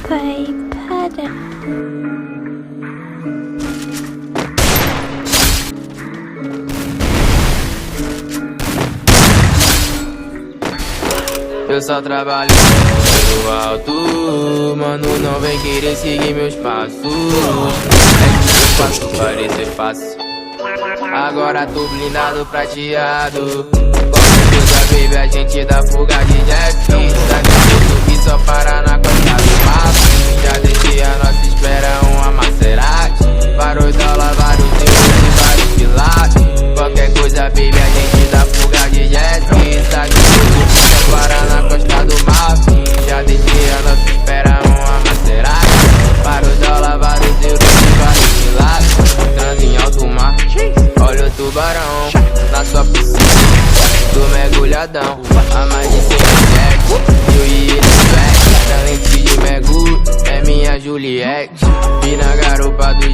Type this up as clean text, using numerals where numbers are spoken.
vai parar. Eu só trabalho no alto, mano, não vem querer seguir meus passos. É que eu faço parecer fácil. Agora tô blindado, prateado. Qualquer coisa, baby, a gente dá fuga de jet. Sabe que só para na costa do mar. Já deixei a nossa espera uma Maserati. Vários dólares, vários euros e vários pilates. Qualquer coisa, baby, a gente dá fuga de jet. Sabe que só para na costa do mar. Já deixei a nossa espera uma Maserati. Vários dólares, vários euros e vários pilates. Trans em alto mar. Olha o tubarão na sua piscina, tô mergulhadão. A mais de 100 eu e ele back. Talente de mergulho é minha Juliette. Vi na garupa do